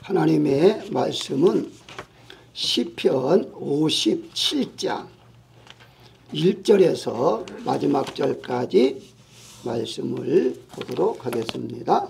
하나님의 말씀은 시편 57장 1절에서 마지막 절까지 말씀을 보도록 하겠습니다.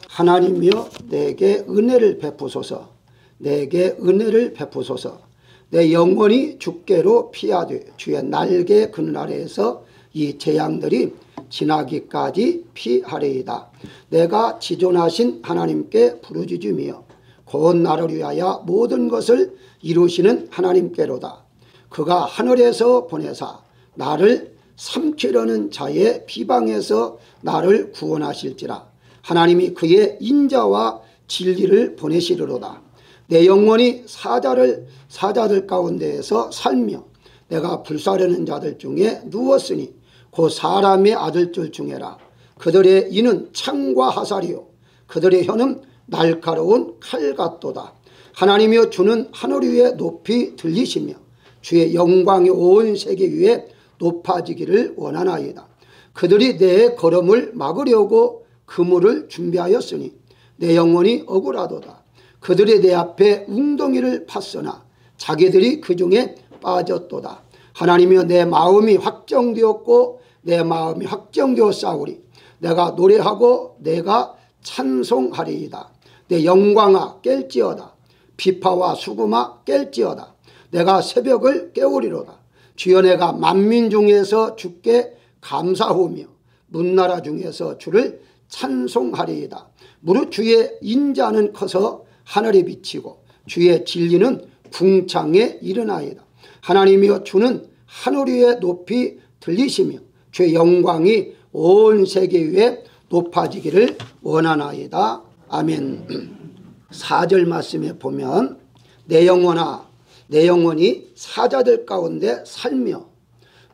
하나님이여 내게 은혜를 베푸소서, 내게 은혜를 베푸소서. 내 영혼이 주께로 피하되 주의 날개 그늘 아래에서 이 재앙들이 지나기까지 피하리이다. 내가 지존하신 하나님께 부르짖으며 곧 나를 위하여 모든 것을 이루시는 하나님께로다. 그가 하늘에서 보내사 나를 삼키려는 자의 비방에서 나를 구원하실지라. 하나님이 그의 인자와 진리를 보내시리로다. 내 영혼이 사자들 가운데에서 살며 내가 불사르는 자들 중에 누웠으니 곧 사람의 아들들 중에라. 그들의 이는 창과 화살이요 그들의 혀는 날카로운 칼 같도다. 하나님이여 주는 하늘 위에 높이 들리시며 주의 영광이 온 세계 위에 높아지기를 원하나이다. 그들이 내 걸음을 막으려고 그물을 준비하였으니 내 영혼이 억울하도다. 그들이 내 앞에 웅덩이를 팠으나 자기들이 그 중에 빠졌도다. 하나님이여 내 마음이 확정되었고 내 마음이 확정되었사오리. 내가 노래하고 내가 찬송하리이다. 내 영광아 깰지어다. 비파와 수금아 깰지어다. 내가 새벽을 깨우리로다. 주여 내가 만민 중에서 주께 감사하며 문나라 중에서 주를 찬송하리이다. 무릇 주의 인자는 커서 하늘에 비치고 주의 진리는 궁창에 이르나이다. 하나님이여 주는 하늘 위에 높이 들리시며 주의 영광이 온 세계 위에 높아지기를 원하나이다. 아멘. 4절 말씀에 보면 내 영혼아 내 영혼이 사자들 가운데 살며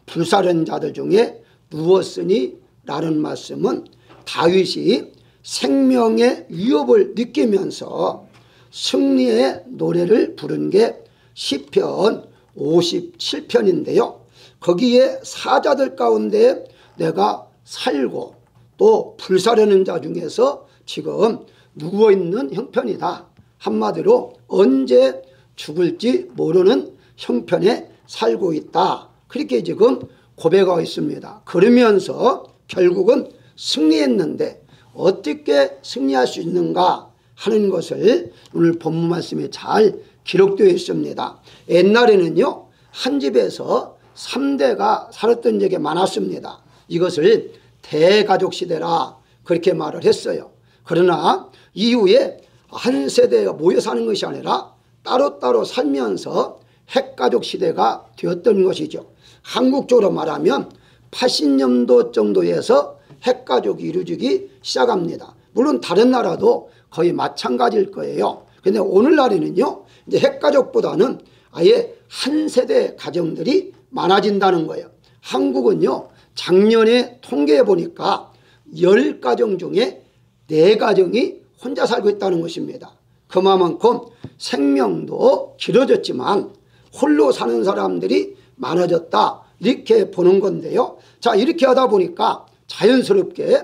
불사른 자들 중에 누웠으니 라는 말씀은 다윗이 생명의 위협을 느끼면서 승리의 노래를 부른 게 시편 57편인데요. 거기에 사자들 가운데 내가 살고 또 불사르는 자 중에서 지금 누워있는 형편이다. 한마디로 언제 죽을지 모르는 형편에 살고 있다. 그렇게 지금 고백하고 있습니다. 그러면서 결국은 승리했는데 어떻게 승리할 수 있는가 하는 것을 오늘 본문 말씀에 잘 기록되어 있습니다. 옛날에는요 한 집에서 3대가 살았던 적이 많았습니다. 이것을 대가족 시대라 그렇게 말을 했어요. 그러나 이후에 한 세대가 모여 사는 것이 아니라 따로따로 살면서 핵가족 시대가 되었던 것이죠. 한국적으로 말하면 80년도 정도에서 핵가족이 이루어지기 시작합니다. 물론 다른 나라도 거의 마찬가지일 거예요. 그런데 오늘날에는요 이제 핵가족보다는 아예 한 세대 가정들이 많아진다는 거예요. 한국은요 작년에 통계해 보니까 10가정 중에 4가정이 혼자 살고 있다는 것입니다. 그만큼 생명도 길어졌지만 홀로 사는 사람들이 많아졌다 이렇게 보는 건데요. 자 이렇게 하다 보니까 자연스럽게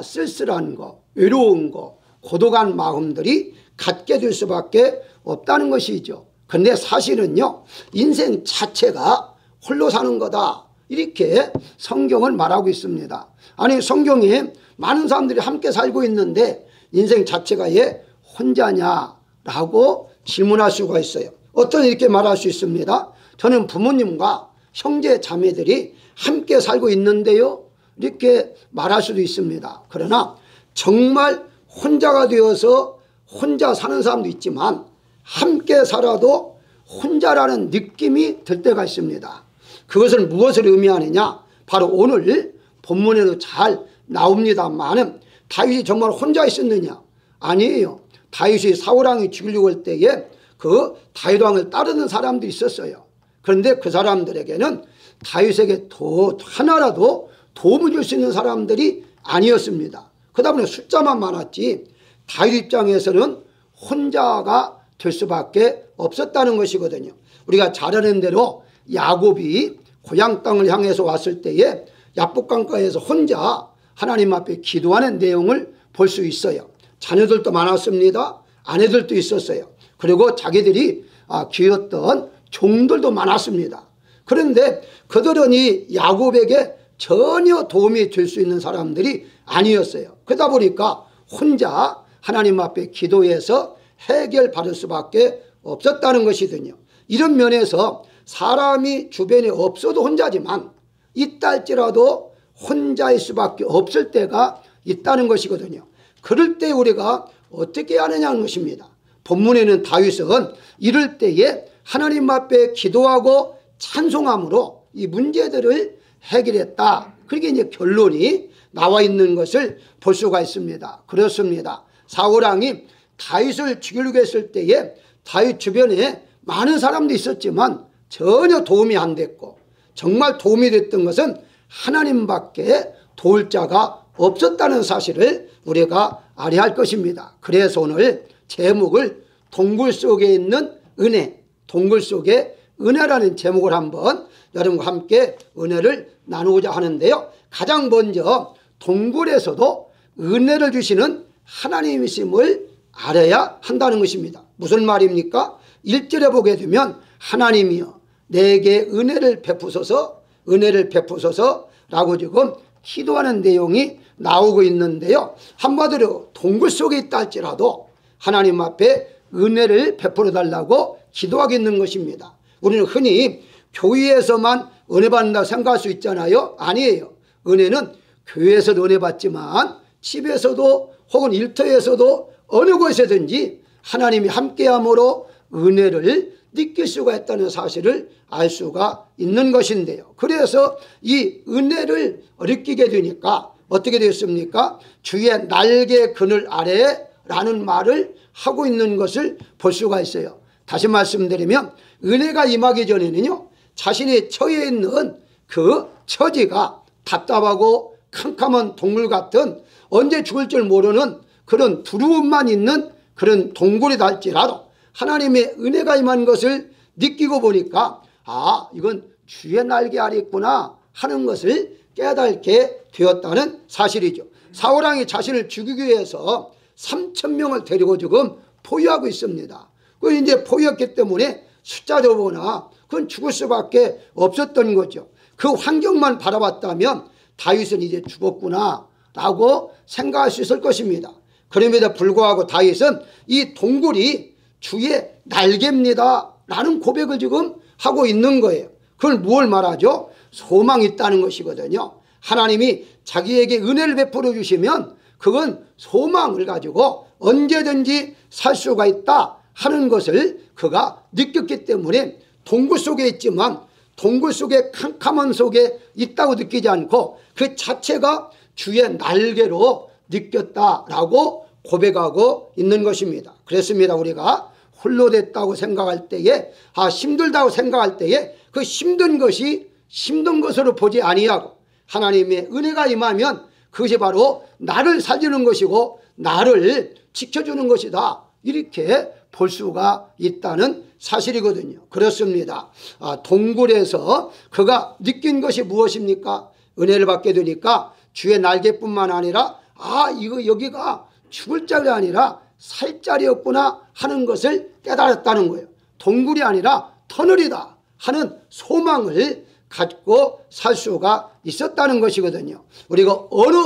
쓸쓸한 거 외로운 거 고독한 마음들이 갖게 될 수밖에 없다는 것이죠. 그런데 사실은요 인생 자체가 홀로 사는 거다 이렇게 성경을 말하고 있습니다. 아니 성경에 많은 사람들이 함께 살고 있는데 인생 자체가 얘 혼자냐라고 질문할 수가 있어요. 어떤 이렇게 말할 수 있습니다. 저는 부모님과 형제 자매들이 함께 살고 있는데요 이렇게 말할 수도 있습니다. 그러나 정말 혼자가 되어서 혼자 사는 사람도 있지만 함께 살아도 혼자라는 느낌이 들 때가 있습니다. 그것을 무엇을 의미하느냐 바로 오늘 본문에도 잘 나옵니다만 다윗이 정말 혼자 있었느냐 아니에요. 다윗이 사울왕이 죽이려고 할 때에 그 다윗 왕을 따르는 사람들이 있었어요. 그런데 그 사람들에게는 다윗에게 하나라도 도움을 줄 수 있는 사람들이 아니었습니다. 그러다 보니 숫자만 많았지 다윗 입장에서는 혼자가 될 수밖에 없었다는 것이거든요. 우리가 잘 아는 대로 야곱이 고향 땅을 향해서 왔을 때에 야복강가에서 혼자 하나님 앞에 기도하는 내용을 볼 수 있어요. 자녀들도 많았습니다. 아내들도 있었어요. 그리고 자기들이 귀했던 종들도 많았습니다. 그런데 그들은 이 야곱에게 전혀 도움이 될 수 있는 사람들이 아니었어요. 그러다 보니까 혼자 하나님 앞에 기도해서 해결받을 수밖에 없었다는 것이거든요. 이런 면에서 사람이 주변에 없어도 혼자지만 있다 할지라도 혼자일 수밖에 없을 때가 있다는 것이거든요. 그럴 때 우리가 어떻게 하느냐는 것입니다. 본문에는 다윗은 이럴 때에 하나님 앞에 기도하고 찬송함으로 이 문제들을 해결했다. 그렇게 이제 결론이 나와 있는 것을 볼 수가 있습니다. 그렇습니다. 사울왕이 다윗을 죽이려고 했을 때에 다윗 주변에 많은 사람도 있었지만 전혀 도움이 안 됐고, 정말 도움이 됐던 것은 하나님밖에 도울 자가 없었다는 사실을 우리가 알아야 할 것입니다. 그래서 오늘 제목을 동굴 속에 있는 은혜, 동굴 속에 은혜라는 제목을 한번 여러분과 함께 은혜를 나누고자 하는데요. 가장 먼저 동굴에서도 은혜를 주시는 하나님이심을 알아야 한다는 것입니다. 무슨 말입니까? 1절에 보게 되면 하나님이여 내게 은혜를 베푸소서, 은혜를 베푸소서라고 지금 기도하는 내용이 나오고 있는데요. 한마디로 동굴 속에 있다 할지라도 하나님 앞에 은혜를 베풀어 달라고 기도하겠는 것입니다. 우리는 흔히 교회에서만 은혜 받는다고 생각할 수 있잖아요. 아니에요. 은혜는 교회에서도 은혜 받지만 집에서도 혹은 일터에서도 어느 곳에든지 하나님이 함께함으로 은혜를 느낄 수가 있다는 사실을 알 수가 있는 것인데요. 그래서 이 은혜를 느끼게 되니까 어떻게 되었습니까? 주의 날개 그늘 아래 라는 말을 하고 있는 것을 볼 수가 있어요. 다시 말씀드리면 은혜가 임하기 전에는요, 자신이 처해 있는 그 처지가 답답하고 캄캄한 동굴 같은 언제 죽을 줄 모르는 그런 두려움만 있는 그런 동굴이다 할지라도 하나님의 은혜가 임한 것을 느끼고 보니까 이건 주의 날개 아래 있구나 하는 것을 깨닫게 되었다는 사실이죠. 사울왕이 자신을 죽이기 위해서 3,000명을 데리고 지금 포위하고 있습니다. 그 이제 포위했기 때문에 숫자로 보나 그건 죽을 수밖에 없었던 거죠. 그 환경만 바라봤다면 다윗은 이제 죽었구나 라고 생각할 수 있을 것입니다. 그럼에도 불구하고 다윗은 이 동굴이 주의 날개입니다 라는 고백을 지금 하고 있는 거예요. 그걸 뭘 말하죠? 소망이 있다는 것이거든요. 하나님이 자기에게 은혜를 베풀어 주시면 그건 소망을 가지고 언제든지 살 수가 있다 하는 것을 그가 느꼈기 때문에 동굴 속에 있지만 동굴 속에 캄캄한 속에 있다고 느끼지 않고 그 자체가 주의 날개로 느꼈다라고 고백하고 있는 것입니다. 그렇습니다. 우리가 홀로 됐다고 생각할 때에 힘들다고 생각할 때에 그 힘든 것이 힘든 것으로 보지 아니하고 하나님의 은혜가 임하면 그것이 바로 나를 살리는 것이고 나를 지켜주는 것이다 이렇게 볼 수가 있다는 사실이거든요. 그렇습니다. 동굴에서 그가 느낀 것이 무엇입니까? 은혜를 받게 되니까 주의 날개뿐만 아니라 이거 여기가 죽을 자리가 아니라 살 자리였구나 하는 것을 깨달았다는 거예요. 동굴이 아니라 터널이다 하는 소망을 갖고 살 수가 있었다는 것이거든요. 우리가 어느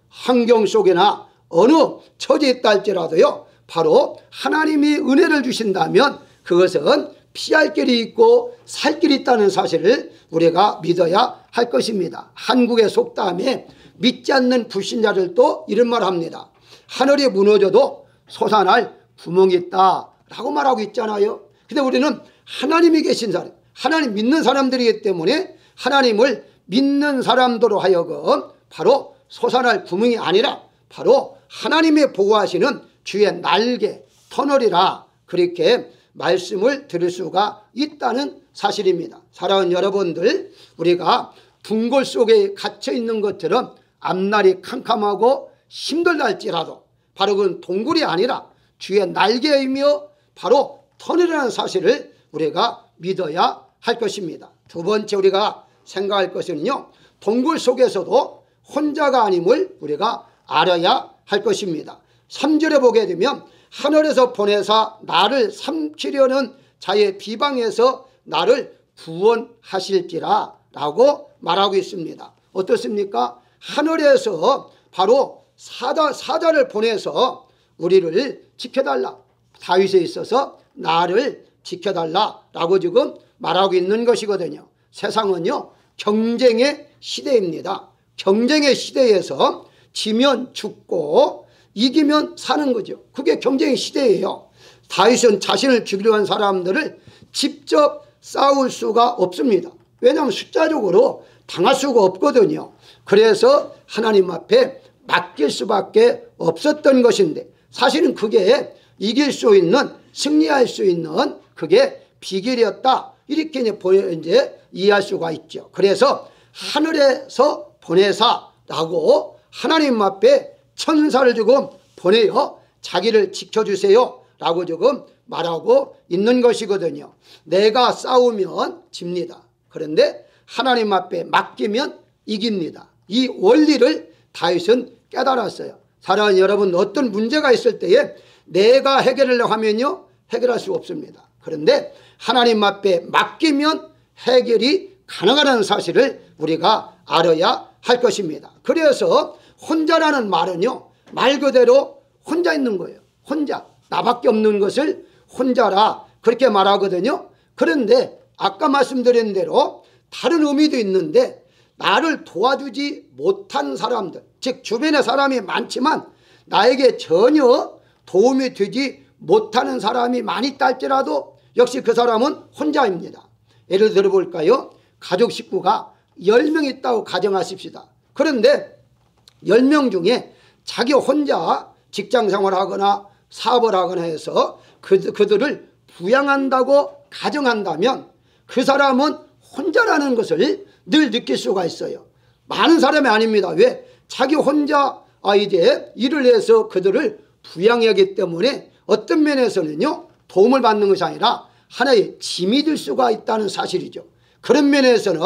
환경 속에나 어느 처지에 있다 할지라도요, 바로 하나님이 은혜를 주신다면 그것은 피할 길이 있고 살 길이 있다는 사실을 우리가 믿어야 할 것입니다. 한국의 속담에 믿지 않는 불신자들도 이런 말을 합니다. 하늘이 무너져도 솟아날 구멍이 있다라고 말하고 있잖아요. 근데 우리는 하나님이 계신 사람, 하나님 믿는 사람들이기 때문에 하나님을 믿는 사람들로 하여금 바로 솟아날 구멍이 아니라 바로 하나님의 보호하시는 주의 날개, 터널이라 그렇게 말씀을 들을 수가 있다는 사실입니다. 사랑하는 여러분들, 우리가 둥굴 속에 갇혀 있는 것처럼 앞날이 캄캄하고 힘들다 할지라도 바로 그건 동굴이 아니라 주의 날개이며 바로 터널이라는 사실을 우리가 믿어야 할 것입니다. 두 번째 우리가 생각할 것은요, 동굴 속에서도 혼자가 아님을 우리가 알아야 할 것입니다. 3절에 보게 되면 하늘에서 보내사 나를 삼키려는 자의 비방에서 나를 구원하실지라 라고 말하고 있습니다. 어떻습니까? 하늘에서 바로 사자를 보내서 우리를 지켜달라, 다윗에 있어서 나를 지켜달라라고 지금 말하고 있는 것이거든요. 세상은요 경쟁의 시대입니다. 경쟁의 시대에서 지면 죽고 이기면 사는 거죠. 그게 경쟁의 시대예요. 다윗은 자신을 죽이려 한 사람들을 직접 싸울 수가 없습니다. 왜냐하면 숫자적으로 당할 수가 없거든요. 그래서 하나님 앞에 맡길 수밖에 없었던 것인데, 사실은 그게 이길 수 있는, 승리할 수 있는 그게 비결이었다, 이렇게 이제 이해할 수가 있죠. 그래서 하늘에서 보내사라고 하나님 앞에 천사를 지금 보내어 자기를 지켜주세요 라고 지금 말하고 있는 것이거든요. 내가 싸우면 집니다. 그런데 하나님 앞에 맡기면 이깁니다. 이 원리를 다윗은 깨달았어요. 사랑하는 여러분, 어떤 문제가 있을 때에 내가 해결하려고 하면요 해결할 수 없습니다. 그런데 하나님 앞에 맡기면 해결이 가능하다는 사실을 우리가 알아야 할 것입니다. 그래서 혼자라는 말은요 말 그대로 혼자 있는 거예요. 혼자, 나밖에 없는 것을 혼자라 그렇게 말하거든요. 그런데 아까 말씀드린 대로 다른 의미도 있는데, 나를 도와주지 못한 사람들, 즉 주변에 사람이 많지만 나에게 전혀 도움이 되지 못하는 사람이 많이 있다 할지라도 역시 그 사람은 혼자입니다. 예를 들어 볼까요? 가족 식구가 10명 있다고 가정하십시다. 그런데 10명 중에 자기 혼자 직장생활을 하거나 사업을 하거나 해서 그들을 부양한다고 가정한다면 그 사람은 혼자라는 것을 늘 느낄 수가 있어요. 많은 사람이 아닙니다. 왜? 자기 혼자 이제 일을 해서 그들을 부양하기 때문에 어떤 면에서는요 도움을 받는 것이 아니라 하나의 짐이 될 수가 있다는 사실이죠. 그런 면에서는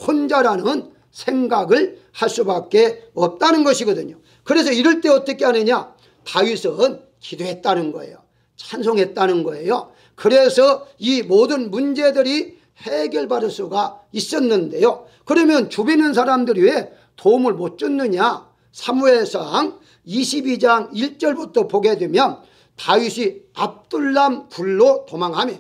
혼자라는 생각을 할 수밖에 없다는 것이거든요. 그래서 이럴 때 어떻게 하느냐, 다윗은 기도했다는 거예요. 찬송했다는 거예요. 그래서 이 모든 문제들이 해결받을 수가 있었는데요. 그러면 주변에 있는 사람들이 왜 도움을 못 줬느냐? 사무엘상 22장 1절부터 보게 되면 다윗이 압둘람 굴로 도망하며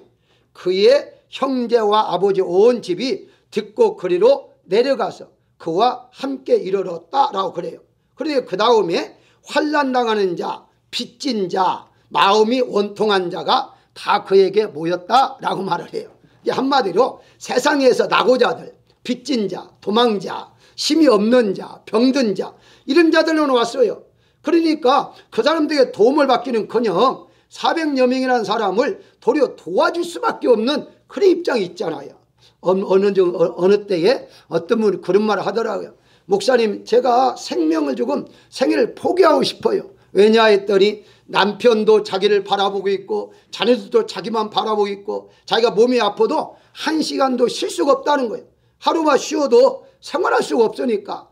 그의 형제와 아버지 온 집이 듣고 그리로 내려가서 그와 함께 이르렀다라고 그래요. 그리고 그 다음에 환난당하는 자, 빚진 자, 마음이 원통한 자가 다 그에게 모였다라고 말을 해요. 한마디로 세상에서 낙오자들, 빚진 자, 도망자, 힘이 없는 자, 병든 자, 이런 자들은 왔어요. 그러니까 그 사람들에게 도움을 받기는커녕 400여 명이라는 사람을 도리어 도와줄 수밖에 없는 그런 입장이 있잖아요. 어느 때에 어떤 분이 그런 말을 하더라고요. 목사님, 제가 생명을 조금 생애를 포기하고 싶어요. 왜냐 했더니 남편도 자기를 바라보고 있고 자녀들도 자기만 바라보고 있고 자기가 몸이 아파도 한 시간도 쉴 수가 없다는 거예요. 하루만 쉬어도 생활할 수가 없으니까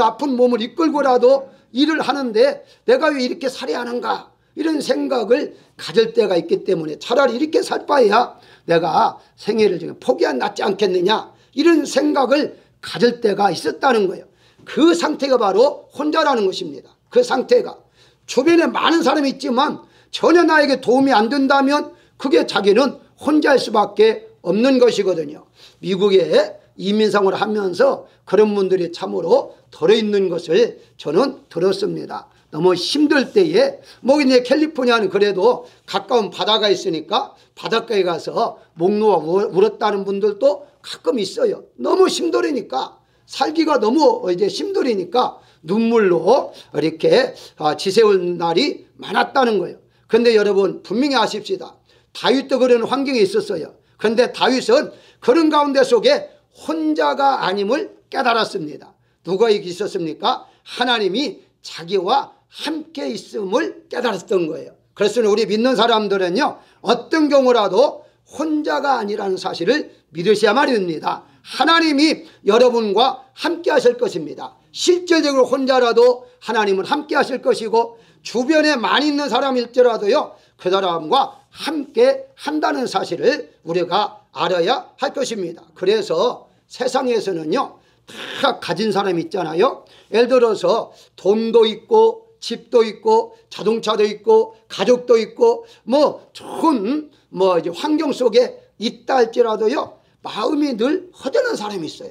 아픈 몸을 이끌고라도 일을 하는데 내가 왜 이렇게 살아야 하는가, 이런 생각을 가질 때가 있기 때문에 차라리 이렇게 살 바에야 내가 생애를 지금 포기한 낫지 않겠느냐, 이런 생각을 가질 때가 있었다는 거예요. 그 상태가 바로 혼자라는 것입니다. 그 상태가 주변에 많은 사람이 있지만 전혀 나에게 도움이 안 된다면 그게 자기는 혼자일 수밖에 없는 것이거든요. 미국에 이민생활을 하면서 그런 분들이 참으로 들어있는 것을 저는 들었습니다. 너무 힘들 때에 이제 캘리포니아는 그래도 가까운 바다가 있으니까 바닷가에 가서 목 놓아 울었다는 분들도 가끔 있어요. 너무 힘들으니까, 살기가 너무 이제 힘들으니까 눈물로 이렇게 지새울 날이 많았다는 거예요. 그런데 여러분 분명히 아십시다. 다윗도 그런 환경에 있었어요. 그런데 다윗은 그런 가운데 속에 혼자가 아님을 깨달았습니다. 누가 있었습니까? 하나님이 자기와 함께 있음을 깨달았던 거예요. 그래서 우리 믿는 사람들은요 어떤 경우라도 혼자가 아니라는 사실을 믿으셔야 말입니다. 하나님이 여러분과 함께 하실 것입니다. 실질적으로 혼자라도 하나님은 함께 하실 것이고 주변에 많이 있는 사람일지라도요, 그 사람과 함께 한다는 사실을 우리가 알아야 할 것입니다. 그래서 세상에서는요, 다 가진 사람이 있잖아요. 예를 들어서 돈도 있고 집도 있고 자동차도 있고 가족도 있고 좋은 이제 환경 속에 있다 할지라도요, 마음이 늘 허전한 사람이 있어요.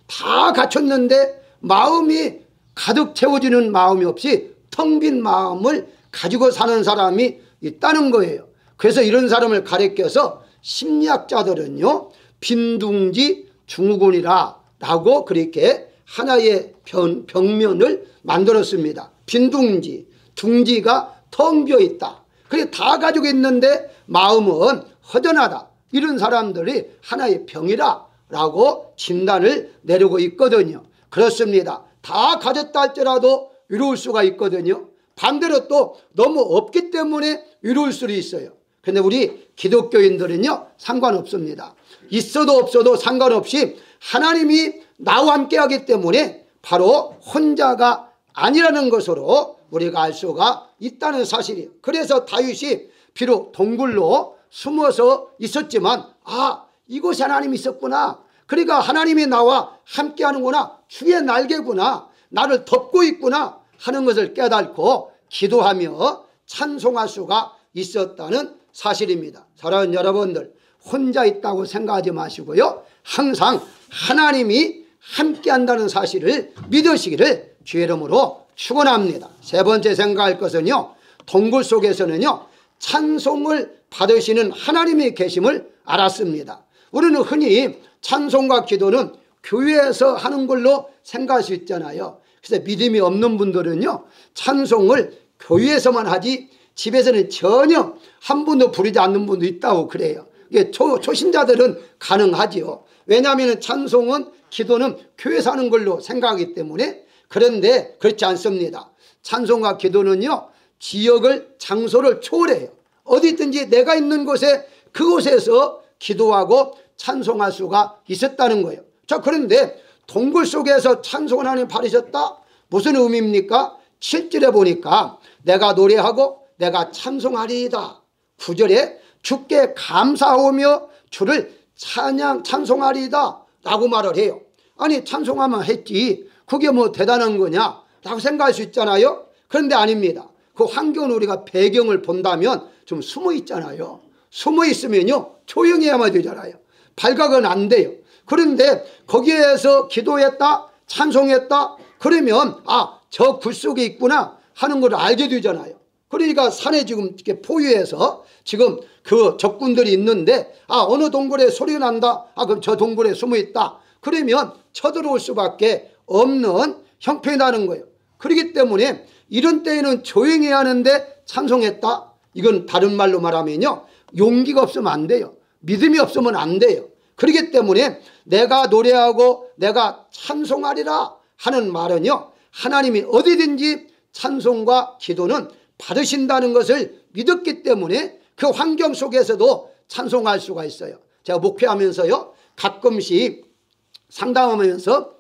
다 갖췄는데 마음이 가득 채워지는 마음이 없이 텅 빈 마음을 가지고 사는 사람이 있다는 거예요. 그래서 이런 사람을 가리켜서 심리학자들은요, 빈둥지 증후군이라 라고 그렇게 하나의 병면을 만들었습니다. 빈둥지, 둥지가 텅 비어 있다. 그게 다 가지고 있는데 마음은 허전하다. 이런 사람들이 하나의 병이라 라고 진단을 내리고 있거든요. 그렇습니다. 다 가졌다 할지라도 이룰 수가 있거든요. 반대로 또 너무 없기 때문에 이룰 수도 있어요. 근데 우리 기독교인들은요, 상관없습니다. 있어도 없어도 상관없이 하나님이 나와 함께 하기 때문에 바로 혼자가 아니라는 것으로 우리가 알 수가 있다는 사실이에요. 그래서 다윗이 비록 동굴로 숨어서 있었지만, 이곳에 하나님이 있었구나. 그러니까 하나님이 나와 함께 하는구나. 주의 날개구나. 나를 덮고 있구나 하는 것을 깨닫고 기도하며 찬송할 수가 있었다는 사실입니다. 사랑하는 여러분들, 혼자 있다고 생각하지 마시고요, 항상 하나님이 함께 한다는 사실을 믿으시기를 주의 이름으로 축원합니다. 세 번째 생각할 것은요, 동굴 속에서는요, 찬송을 받으시는 하나님이 계심을 알았습니다. 우리는 흔히 찬송과 기도는 교회에서 하는 걸로 생각할 수 있잖아요. 그래서 믿음이 없는 분들은요, 찬송을 교회에서만 하지 집에서는 전혀 한 번도 부르지 않는 분도 있다고 그래요. 이게 초신자들은 가능하지요. 왜냐하면 찬송은, 기도는 교회에서 하는 걸로 생각하기 때문에. 그런데 그렇지 않습니다. 찬송과 기도는요, 지역을, 장소를 초월해요. 어디든지 내가 있는 곳에, 그곳에서 기도하고 찬송할 수가 있었다는 거예요. 자, 그런데 동굴 속에서 찬송을 하나님 받으셨다? 무슨 의미입니까? 7절에 보니까 내가 노래하고 내가 찬송하리이다. 9절에 주께 감사하오며 주를 찬송하리이다 라고 말을 해요. 아니, 찬송하면 했지, 그게 뭐 대단한 거냐 라고 생각할 수 있잖아요. 그런데 아닙니다. 그 환경을, 우리가 배경을 본다면 좀 숨어 있잖아요. 숨어 있으면요, 조용해야만 되잖아요. 발각은 안 돼요. 그런데 거기에서 기도했다, 찬송했다, 그러면 저 굴 속에 있구나 하는 걸 알게 되잖아요. 그러니까 산에 지금 이렇게 포유해서 지금 그 적군들이 있는데, 어느 동굴에 소리가 난다, 그럼 저 동굴에 숨어 있다, 그러면 쳐들어올 수밖에 없는 형편이 나는 거예요. 그렇기 때문에 이런 때에는 조용해야 하는데 찬송했다, 이건 다른 말로 말하면요, 용기가 없으면 안 돼요. 믿음이 없으면 안 돼요. 그렇기 때문에 내가 노래하고 내가 찬송하리라 하는 말은요, 하나님이 어디든지 찬송과 기도는 받으신다는 것을 믿었기 때문에 그 환경 속에서도 찬송할 수가 있어요. 제가 목회하면서요, 가끔씩 상담하면서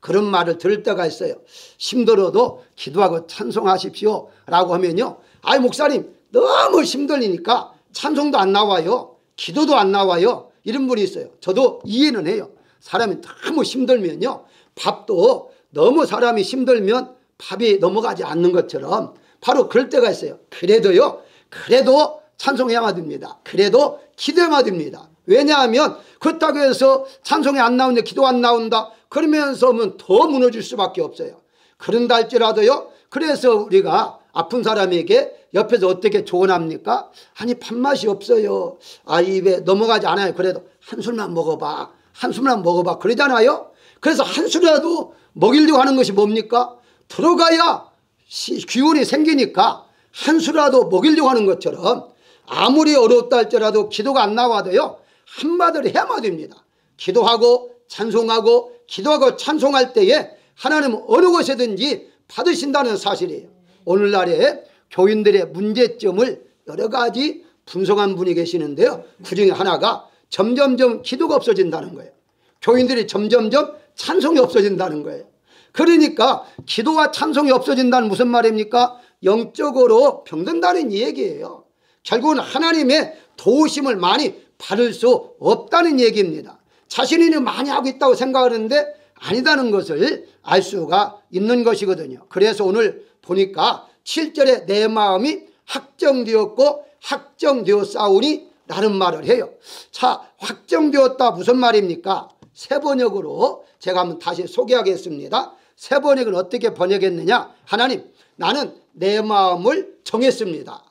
그런 말을 들을 때가 있어요. 힘들어도 기도하고 찬송하십시오 라고 하면요, 목사님 너무 힘들리니까 찬송도 안 나와요, 기도도 안 나와요, 이런 분이 있어요. 저도 이해는 해요. 사람이 너무 힘들면요, 밥도 너무 사람이 힘들면 밥이 넘어가지 않는 것처럼 바로 그럴 때가 있어요. 그래도 찬송해야만 됩니다. 그래도 기도해야만 됩니다. 왜냐하면 그렇다고 해서 찬송이 안 나오는데 기도 안 나온다 그러면서는 더 무너질 수밖에 없어요. 그런다 할지라도요, 그래서 우리가 아픈 사람에게 옆에서 어떻게 조언합니까? 아니, 밥맛이 없어요, 입에 넘어가지 않아요, 그래도 한술만 먹어봐, 한술만 먹어봐 그러잖아요. 그래서 한술이라도 먹이려고 하는 것이 뭡니까? 들어가야 기운이 생기니까 한술이라도 먹이려고 하는 것처럼, 아무리 어렵다 할지라도 기도가 안 나와도요, 한마디를 해야만 됩니다. 기도하고 찬송하고 기도하고 찬송할 때에 하나님은 어느 곳에든지 받으신다는 사실이에요. 오늘날에 교인들의 문제점을 여러 가지 분석한 분이 계시는데요, 그 중에 하나가 점점점 기도가 없어진다는 거예요. 교인들이 점점점 찬송이 없어진다는 거예요. 그러니까 기도와 찬송이 없어진다는 무슨 말입니까? 영적으로 병든다는 얘기예요. 결국은 하나님의 도우심을 많이 받을 수 없다는 얘기입니다. 자신이 많이 하고 있다고 생각하는데 아니다는 것을 알 수가 있는 것이거든요. 그래서 오늘 보니까 7절에 내 마음이 확정되었고 확정되었사오니 라는 말을 해요. 자, 확정되었다 무슨 말입니까? 새 번역으로 제가 한번 다시 소개하겠습니다. 새 번역은 어떻게 번역했느냐? 하나님, 나는 내 마음을 정했습니다.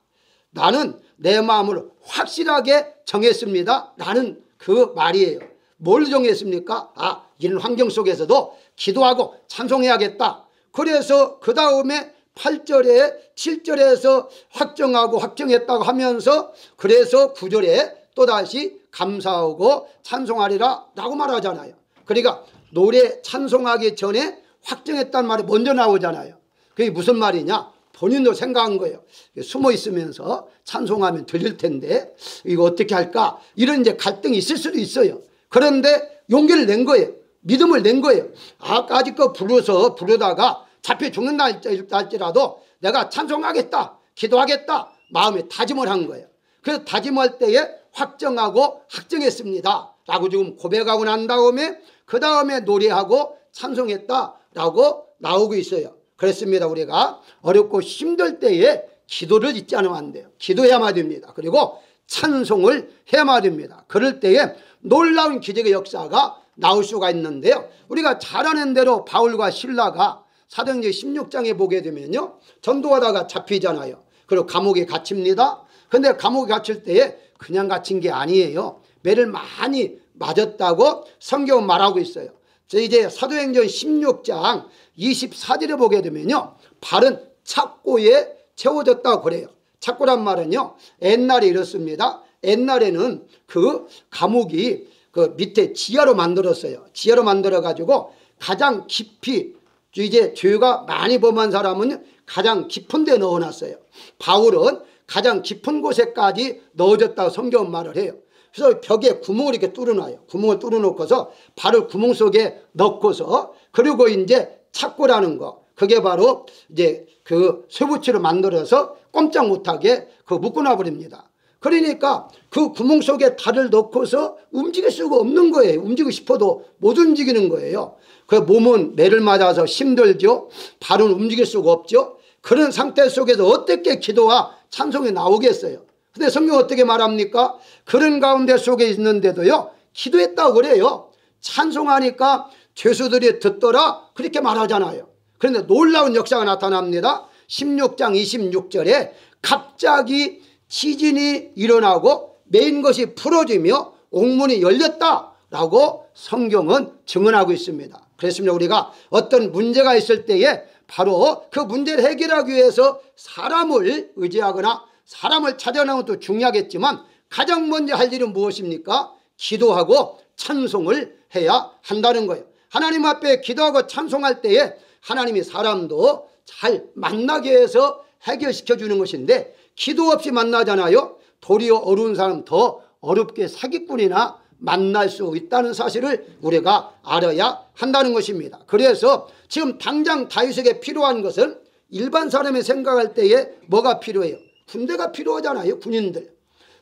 나는 내 마음을 확실하게 정했습니다. 라는 그 말이에요. 뭘 정했습니까? 이런 환경 속에서도 기도하고 찬송해야겠다. 그래서 그 다음에 8절에 7절에서 확정하고 확정했다고 하면서 그래서 9절에 또다시 감사하고 찬송하리라 라고 말하잖아요. 그러니까 노래 찬송하기 전에 확정했다는 말이 먼저 나오잖아요. 그게 무슨 말이냐? 본인도 생각한 거예요. 숨어 있으면서 찬송하면 들릴 텐데 이거 어떻게 할까? 이런 이제 갈등이 있을 수도 있어요. 그런데 용기를 낸 거예요. 믿음을 낸 거예요. 아까지껏 부르다가 잡혀 죽는다 할지라도 내가 찬송하겠다, 기도하겠다 마음에 다짐을 한 거예요. 그래서 다짐할 때에 확정하고 확정했습니다 라고 지금 고백하고 난 다음에 그 다음에 노래하고 찬송했다 라고 나오고 있어요. 그렇습니다. 우리가 어렵고 힘들 때에 기도를 잊지 않으면 안 돼요. 기도해야만 됩니다. 그리고 찬송을 해야만 됩니다. 그럴 때에 놀라운 기적의 역사가 나올 수가 있는데요. 우리가 잘 아는 대로 바울과 실라가 사도행전 16장에 보게 되면요, 전도하다가 잡히잖아요. 그리고 감옥에 갇힙니다. 그런데 감옥에 갇힐 때에 그냥 갇힌 게 아니에요. 매를 많이 맞았다고 성경은 말하고 있어요. 이제 사도행전 16장 24절에 보게 되면요, 발은 착고에 채워졌다고 그래요. 착고란 말은요, 옛날에 이렇습니다. 옛날에는 그 감옥이 그 밑에 지하로 만들었어요. 지하로 만들어 가지고 가장 깊이, 이제 죄가 많이 범한 사람은 가장 깊은 데 넣어놨어요. 바울은 가장 깊은 곳에까지 넣어졌다고 성경은 말을 해요. 그래서 벽에 구멍을 이렇게 뚫어놔요. 구멍을 뚫어놓고서 발을 구멍 속에 넣고서, 그리고 이제 착고라는 거, 그게 바로 이제 그 쇠붙이로 만들어서 꼼짝 못하게 그 묶어놔 버립니다. 그러니까 그 구멍 속에 발을 넣고서 움직일 수가 없는 거예요. 움직이고 싶어도 못 움직이는 거예요. 그 몸은 매를 맞아서 힘들죠. 발은 움직일 수가 없죠. 그런 상태 속에서 어떻게 기도와 찬송이 나오겠어요. 근데 성경 어떻게 말합니까? 그런 가운데 속에 있는데도요, 기도했다고 그래요. 찬송하니까 죄수들이 듣더라 그렇게 말하잖아요. 그런데 놀라운 역사가 나타납니다. 16장 26절에 갑자기 지진이 일어나고 메인 것이 풀어지며 옥문이 열렸다라고 성경은 증언하고 있습니다. 그렇습니다. 우리가 어떤 문제가 있을 때에 바로 그 문제를 해결하기 위해서 사람을 의지하거나 사람을 찾아내는 것도 중요하겠지만 가장 먼저 할 일은 무엇입니까? 기도하고 찬송을 해야 한다는 거예요. 하나님 앞에 기도하고 찬송할 때에 하나님이 사람도 잘 만나게 해서 해결시켜 주는 것인데, 기도 없이 만나잖아요. 도리어 어려운 사람 더 어렵게 사기꾼이나 만날 수 있다는 사실을 우리가 알아야 한다는 것입니다. 그래서 지금 당장 다윗에게 필요한 것은 일반 사람이 생각할 때에 뭐가 필요해요? 군대가 필요하잖아요. 군인들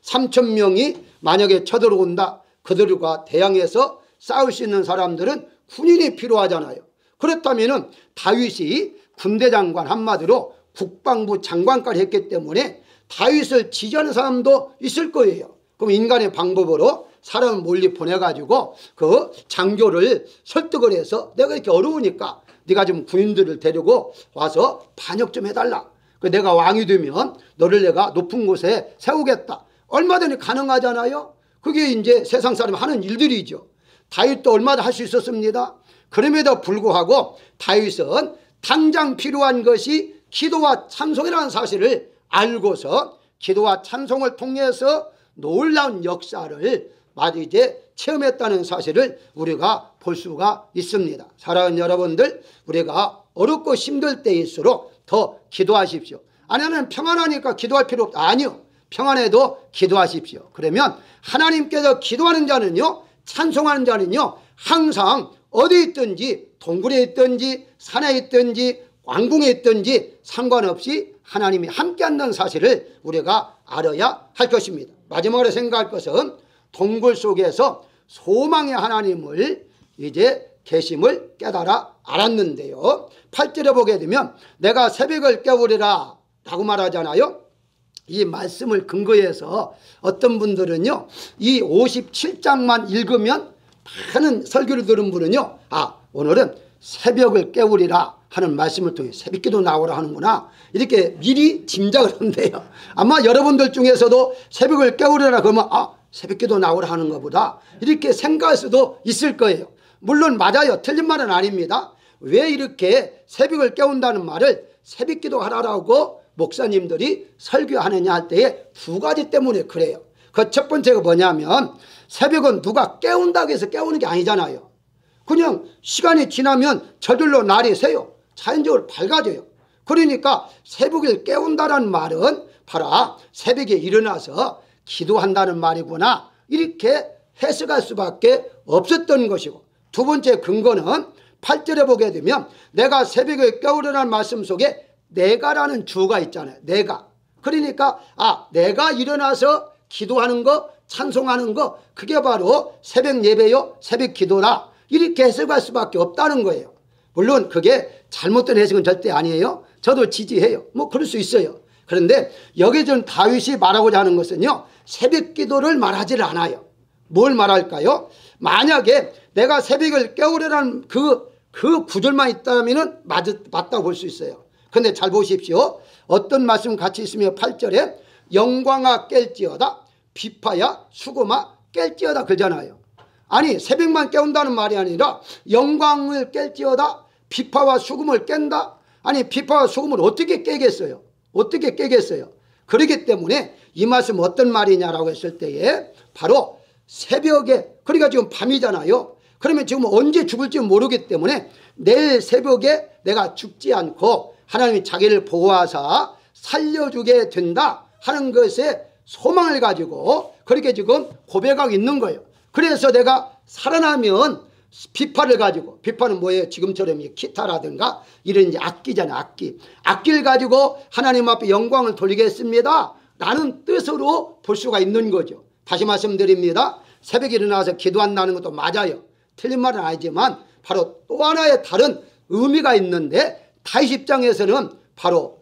3,000명이 만약에 쳐들어온다. 그들과 대항해서 싸울 수 있는 사람들은 군인이 필요하잖아요. 그렇다면 다윗이 군대 장관, 한마디로 국방부 장관까지 했기 때문에 다윗을 지지하는 사람도 있을 거예요. 그럼 인간의 방법으로 사람을 멀리 보내가지고 그 장교를 설득을 해서 내가 이렇게 어려우니까 네가 좀 군인들을 데리고 와서 반역 좀 해달라. 내가 왕이 되면 너를 내가 높은 곳에 세우겠다. 얼마든지 가능하잖아요. 그게 이제 세상 사람이 하는 일들이죠. 다윗도 얼마나 할 수 있었습니다. 그럼에도 불구하고 다윗은 당장 필요한 것이 기도와 찬송이라는 사실을 알고서 기도와 찬송을 통해서 놀라운 역사를 이제 체험했다는 사실을 우리가 볼 수가 있습니다. 사랑하는 여러분들, 우리가 어렵고 힘들 때일수록 더 기도하십시오. 아니면 평안하니까 기도할 필요 없다. 아니요. 평안해도 기도하십시오. 그러면 하나님께서 기도하는 자는요, 찬송하는 자는요, 항상 어디 있든지, 동굴에 있든지 산에 있든지 왕궁에 있든지 상관없이 하나님이 함께 한다는 사실을 우리가 알아야 할 것입니다. 마지막으로 생각할 것은 동굴 속에서 소망의 하나님을 이제 계심을 깨달아 알았는데요. 8절에 보게 되면 내가 새벽을 깨우리라 라고 말하잖아요. 이 말씀을 근거해서 어떤 분들은요, 이 57장만 읽으면 많은 설교를 들은 분은요, 오늘은 새벽을 깨우리라 하는 말씀을 통해 새벽기도 나오라 하는구나, 이렇게 미리 짐작을 한대요. 아마 여러분들 중에서도 새벽을 깨우리라 그러면 새벽기도 나오라 하는 것보다 이렇게 생각할 수도 있을 거예요. 물론 맞아요. 틀린 말은 아닙니다. 왜 이렇게 새벽을 깨운다는 말을 새벽기도 하라고 목사님들이 설교하느냐 할 때에 두 가지 때문에 그래요. 그 첫 번째가 뭐냐면 새벽은 누가 깨운다고 해서 깨우는 게 아니잖아요. 그냥 시간이 지나면 저절로 날이 새요. 자연적으로 밝아져요. 그러니까 새벽을 깨운다는 말은 바로 새벽에 일어나서 기도한다는 말이구나, 이렇게 해석할 수밖에 없었던 것이고, 두 번째 근거는 8절에 보게 되면 내가 새벽에 깨우라는 말씀 속에 내가라는 주가 있잖아요. 내가. 그러니까 내가 일어나서 기도하는 거, 찬송하는 거, 그게 바로 새벽 예배요, 새벽 기도라, 이렇게 해석할 수밖에 없다는 거예요. 물론 그게 잘못된 해석은 절대 아니에요. 저도 지지해요. 뭐 그럴 수 있어요. 그런데 여기 좀 다윗이 말하고자 하는 것은요, 새벽 기도를 말하지 않아요. 뭘 말할까요? 만약에 내가 새벽을 깨우려는 그 구절만 있다면 맞다고 볼 수 있어요. 근데 잘 보십시오. 어떤 말씀 같이 있으며 8절에 영광아 깰지어다, 비파야 수금아 깰지어다 그러잖아요. 아니 새벽만 깨운다는 말이 아니라 영광을 깰지어다, 비파와 수금을 깬다. 아니 비파와 수금을 어떻게 깨겠어요? 어떻게 깨겠어요? 그렇기 때문에 이 말씀 어떤 말이냐라고 했을 때에 바로 새벽에, 그러니까 지금 밤이잖아요. 그러면 지금 언제 죽을지 모르기 때문에 내일 새벽에 내가 죽지 않고 하나님이 자기를 보호하사 살려주게 된다 하는 것에 소망을 가지고 그렇게 지금 고백하고 있는 거예요. 그래서 내가 살아나면 비파를 가지고, 비파는 뭐예요? 지금처럼 기타라든가 이런 이제 악기잖아요. 악기를 가지고 하나님 앞에 영광을 돌리겠습니다 라는 뜻으로 볼 수가 있는 거죠. 다시 말씀드립니다. 새벽에 일어나서 기도한다는 것도 맞아요. 틀린 말은 아니지만 바로 또 하나의 다른 의미가 있는데, 다윗 입장에서는 바로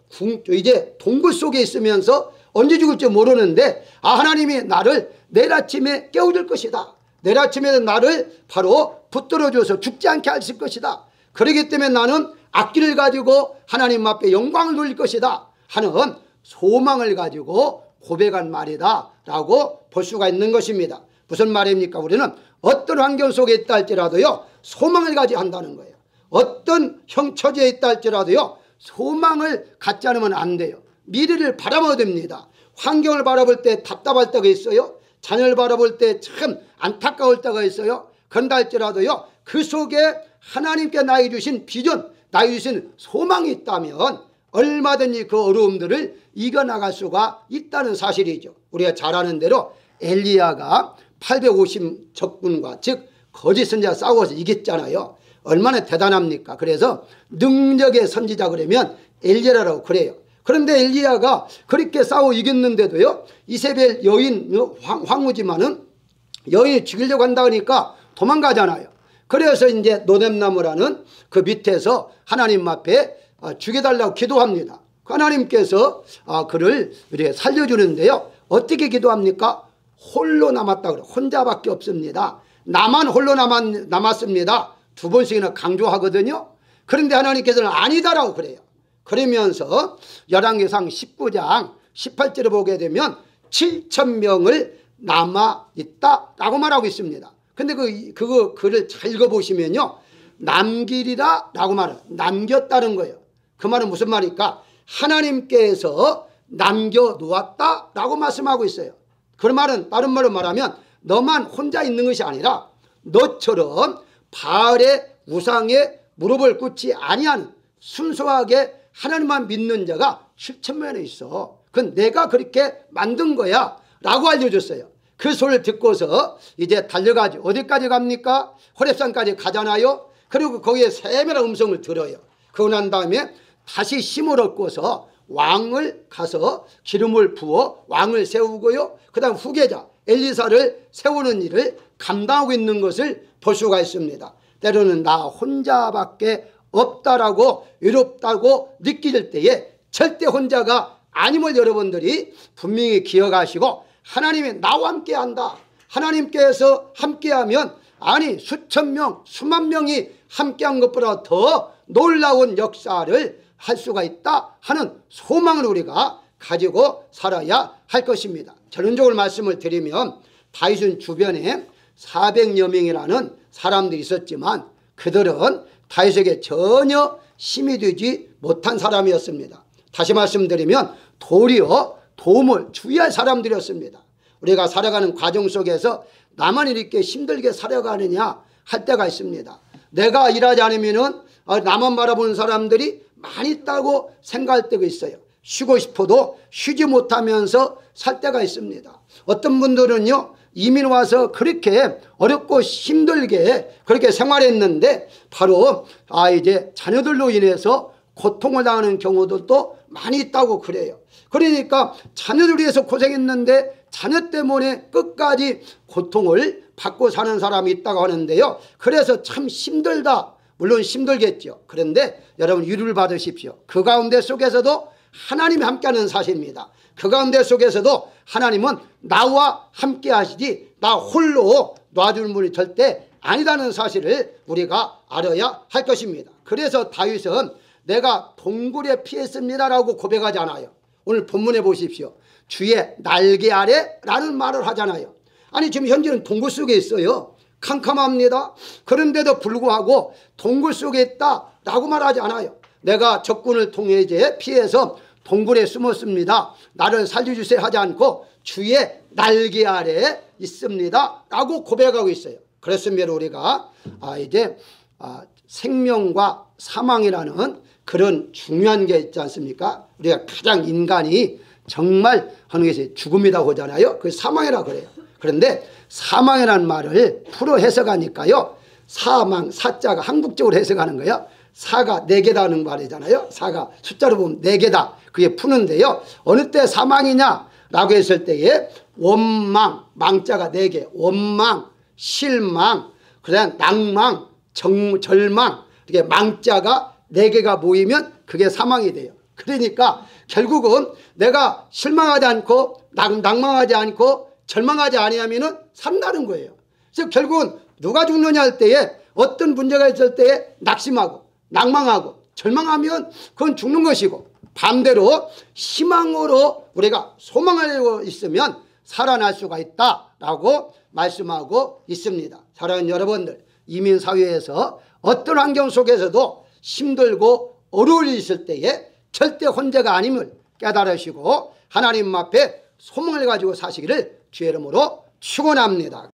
이제 동굴 속에 있으면서 언제 죽을지 모르는데 하나님이 나를 내일 아침에 깨워줄 것이다. 내일 아침에 나를 바로 붙들어줘서 죽지 않게 하실 것이다. 그렇기 때문에 나는 악기를 가지고 하나님 앞에 영광을 돌릴 것이다 하는 소망을 가지고 고백한 말이다 라고 볼 수가 있는 것입니다. 무슨 말입니까? 우리는 어떤 환경 속에 있다 할지라도요, 소망을 가져야 한다는 거예요. 어떤 형처지에 있다 할지라도요, 소망을 갖지 않으면 안 돼요. 미래를 바라봐야 됩니다. 환경을 바라볼 때 답답할 때가 있어요. 자녀를 바라볼 때 참 안타까울 때가 있어요. 그런다 할지라도요, 그 속에 하나님께 나에게 주신 비전, 나에게 주신 소망이 있다면 얼마든지 그 어려움들을 이겨나갈 수가 있다는 사실이죠. 우리가 잘 아는 대로 엘리야가 850 적군과 즉 거짓 선지자 싸워서 이겼잖아요. 얼마나 대단합니까? 그래서 능력의 선지자 그러면 엘리야라고 그래요. 그런데 엘리야가 그렇게 싸워 이겼는데도요, 이세벨 여인 황후지만은 여인이 죽이려고 한다 그러니까 도망가잖아요. 그래서 이제 노뎀나무라는 그 밑에서 하나님 앞에 죽여달라고 기도합니다. 하나님께서 그를 이렇게 살려주는데요, 어떻게 기도합니까? 홀로 남았다 그래요. 혼자밖에 없습니다. 나만 홀로 남았습니다. 두 번씩이나 강조하거든요. 그런데 하나님께서는 아니다라고 그래요. 그러면서 열왕기상 19장 18절에 보게 되면 7,000명을 남아있다라고 말하고 있습니다. 근데 그거 글을 잘 읽어보시면요, 남기리라 라고 말해요. 남겼다는 거예요. 그 말은 무슨 말입니까? 하나님께서 남겨놓았다 라고 말씀하고 있어요. 그 말은 다른 말로 말하면 너만 혼자 있는 것이 아니라 너처럼 바알의 우상에 무릎을 꿇지 아니하는 순수하게 하나님만 믿는 자가 7,000명에 있어. 그건 내가 그렇게 만든 거야 라고 알려줬어요. 그 소리를 듣고서 이제 달려가죠. 어디까지 갑니까? 호렙산까지 가잖아요. 그리고 거기에 세밀한 음성을 들어요. 그러고 난 다음에 다시 힘을 얻고서 왕을 가서 기름을 부어 왕을 세우고요, 그 다음 후계자 엘리사를 세우는 일을 감당하고 있는 것을 볼 수가 있습니다. 때로는 나 혼자밖에 없다라고 외롭다고 느낄 때에 절대 혼자가 아님을 여러분들이 분명히 기억하시고, 하나님이 나와 함께한다, 하나님께서 함께하면 아니 수천 명 수만 명이 함께한 것보다 더 놀라운 역사를 할 수가 있다 하는 소망을 우리가 가지고 살아야 할 것입니다. 전론적으로 말씀을 드리면 다윗은 주변에 400여 명이라는 사람들이 있었지만 그들은 다윗에게 전혀 힘이 되지 못한 사람이었습니다. 다시 말씀드리면 도리어 도움을 주의할 사람들이었습니다. 우리가 살아가는 과정 속에서 나만 이렇게 힘들게 살아가느냐 할 때가 있습니다. 내가 일하지 않으면 나만 바라보는 사람들이 많이 있다고 생각할 때가 있어요. 쉬고 싶어도 쉬지 못하면서 살 때가 있습니다. 어떤 분들은요, 이민 와서 그렇게 어렵고 힘들게 그렇게 생활했는데 바로 이제 자녀들로 인해서 고통을 당하는 경우도 많이 있다고 그래요. 그러니까 자녀들 위해서 고생했는데 자녀 때문에 끝까지 고통을 받고 사는 사람이 있다고 하는데요, 그래서 참 힘들다, 물론 힘들겠죠. 그런데 여러분 위로를 받으십시오. 그 가운데 속에서도 하나님이 함께하는 사실입니다. 그 가운데 속에서도 하나님은 나와 함께 하시지 나 홀로 놔주는 분이 절대 아니라는 사실을 우리가 알아야 할 것입니다. 그래서 다윗은 내가 동굴에 피했습니다라고 고백하지 않아요. 오늘 본문에 보십시오. 주의 날개 아래 라는 말을 하잖아요. 아니 지금 현재는 동굴 속에 있어요. 캄캄합니다. 그런데도 불구하고 동굴 속에 있다라고 말하지 않아요. 내가 적군을 통해 이제 피해서 동굴에 숨었습니다, 나를 살려주세요 하지 않고 주의 날개 아래 있습니다 라고 고백하고 있어요. 그렇습니다. 우리가 이제 생명과 사망이라는 그런 중요한 게 있지 않습니까? 우리가 가장 인간이 정말 하는 것이 죽음이라고 하잖아요. 그 사망이라고 그래요. 그런데 사망이라는 말을 풀어 해석하니까요, 사망, 사자가 한국적으로 해석하는 거예요. 사가 4개다는 말이잖아요. 사가 숫자로 보면 4개다. 그게 푸는데요, 어느 때 사망이냐라고 했을 때에 원망, 망자가 4개, 원망, 실망, 그다음 낭망, 절망, 이렇게 망자가 4개가 모이면 그게 사망이 돼요. 그러니까 결국은 내가 실망하지 않고 낭망하지 않고 절망하지 아니하면은 산다는 거예요. 그래서 결국은 누가 죽느냐 할 때에 어떤 문제가 있을 때에 낙심하고 낭망하고 절망하면 그건 죽는 것이고, 반대로 희망으로 우리가 소망하고 있으면 살아날 수가 있다라고 말씀하고 있습니다. 사랑하는 여러분들, 이민사회에서 어떤 환경 속에서도 힘들고 어려울 일이 있을 때에 절대 혼자가 아님을 깨달으시고 하나님 앞에 소망을 가지고 사시기를 주의 이름으로 축원합니다.